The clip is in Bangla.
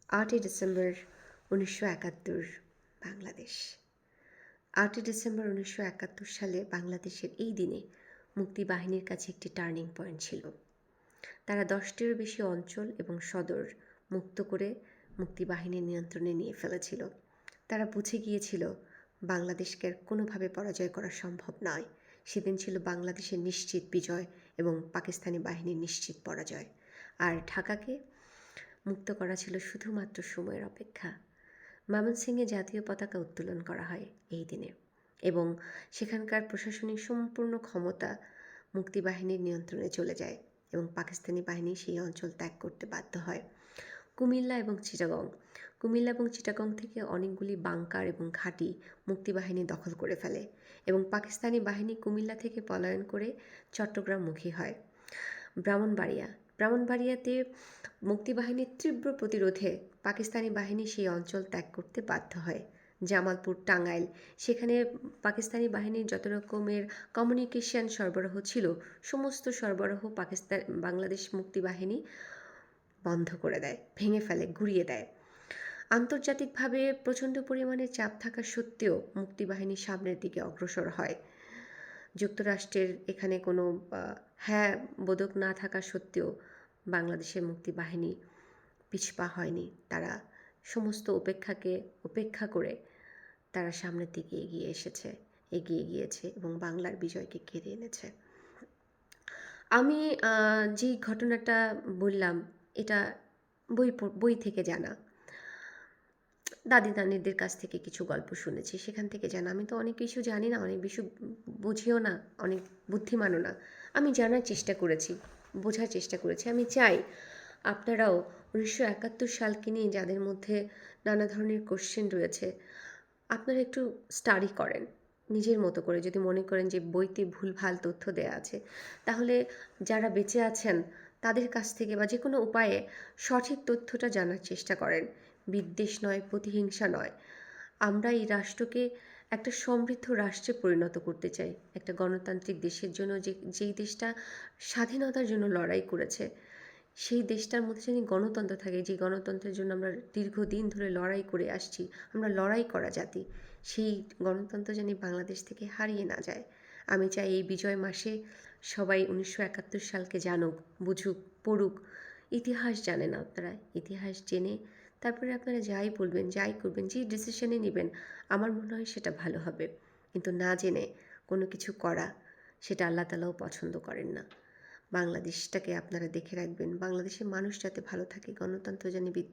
8ই ডিসেম্বর 1971 বাংলাদেশ। 8ই ডিসেম্বর 1971 সালে বাংলাদেশের এই দিনে মুক্তিবাহিনীর কাছে একটি টার্নিং পয়েন্ট ছিল। তারা 10টিরও বেশি অঞ্চল এবং সদর মুক্ত করে মুক্তিবাহিনীর নিয়ন্ত্রণে নিয়ে ফেলেছিল। তারা বুঝে গিয়েছিল বাংলাদেশকে আর কোনোভাবে পরাজয় করা সম্ভব নয়। সেদিন ছিল বাংলাদেশের নিশ্চিত বিজয় এবং পাকিস্তানি বাহিনীর নিশ্চিত পরাজয়। আর ঢাকাকে মুক্ত করা ছিল শুধুমাত্র সময়ের অপেক্ষা। ময়মনসিংহে জাতীয় পতাকা উত্তোলন করা হয় এই দিনে এবং সেখানকার প্রশাসনিক সম্পূর্ণ ক্ষমতা মুক্তিবাহিনীর নিয়ন্ত্রণে চলে যায় এবং পাকিস্তানি বাহিনী সেই অঞ্চল ত্যাগ করতে বাধ্য হয়। কুমিল্লা এবং চিটাগং থেকে অনেকগুলি বাংকার এবং ঘাঁটি মুক্তিবাহিনী দখল করে ফেলে এবং পাকিস্তানি বাহিনী কুমিল্লা থেকে পলায়ন করে চট্টগ্রামমুখী হয়। ব্রাহ্মণবাড়িয়াতে মুক্তিবাহিনীর তীব্র প্রতিরোধে পাকিস্তানি বাহিনী সেই অঞ্চল ত্যাগ করতে বাধ্য হয়। জামালপুর, টাঙ্গাইল, সেখানে পাকিস্তানি বাহিনীর যত রকমের কমিউনিকেশন সরবরাহ ছিল সমস্ত সরবরাহ বাংলাদেশ মুক্তিবাহিনী বন্ধ করে দেয়, ভেঙে ফেলে, গুঁড়িয়ে দেয়। আন্তর্জাতিকভাবে প্রচণ্ড পরিমাণে চাপ থাকা সত্ত্বেও মুক্তিবাহিনী সামনের দিকে অগ্রসর হয়। যুক্তরাষ্ট্রের এখানে কোনো বোধক না থাকা সত্ত্বেও বাংলাদেশের মুক্তিবাহিনী পিছপা হয়নি। তারা সমস্ত উপেক্ষা করে তারা সামনের দিকে এগিয়ে গিয়েছে এবং বাংলার বিজয়কে কেড়ে এনেছে। আমি যেই ঘটনাটা বললাম এটা বই থেকে জানা, দাদি নানিদের কাছ থেকে কিছু গল্প শুনেছি, সেখান থেকে জানা। আমি তো অনেক কিছু জানি না, অনেক কিছু বুঝিও না, অনেক বুদ্ধিমানও না। আমি জানার চেষ্টা করেছি, বোঝার চেষ্টা করেছি। আমি চাই আপনারাও 1971 সালকে নিয়ে যাদের মধ্যে নানা ধরনের কোশ্চেন রয়েছে, আপনারা একটু স্টাডি করেন নিজের মতো করে। যদি মনে করেন যে বইতে ভুলভাল তথ্য দেয়া আছে, তাহলে যারা বেঁচে আছেন তাদের কাছ থেকে বা যে কোনো উপায়ে সঠিক তথ্যটা জানার চেষ্টা করেন। বিদ্বেষ নয়, প্রতিহিংসা নয়। আমরা এই রাষ্ট্রকে একটা সমৃদ্ধ রাষ্ট্রে পরিণত করতে চাই, একটা গণতান্ত্রিক দেশের জন্য। যেই দেশটা স্বাধীনতার জন্য লড়াই করেছে, সেই দেশটার মধ্যে যেন গণতন্ত্র থাকে, যে গণতন্ত্রের জন্য আমরা দীর্ঘদিন ধরে লড়াই করে আসছি, আমরা লড়াই করা জাতি, সেই গণতন্ত্র যেন বাংলাদেশ থেকে হারিয়ে না যায়। আমি চাই এই বিজয় মাসে সবাই 1971 সালকে জানুক, বুঝুক, পড়ুক। ইতিহাস জানেন আপনারা, ইতিহাস জেনে তারপরে আপনারা যাই বলবেন, যাই করবেন, যে ডিসিশনে নেবেন, আমার মনে হয় সেটা ভালো হবে। কিন্তু না জেনে কোনো কিছু করা, সেটা আল্লাহ তাআলাও পছন্দ করেন না। বাংলাদেশটাকে আপনারা দেখে রাখবেন, বাংলাদেশের মানুষ যাতে ভালো থাকে, গণতন্ত্র যেন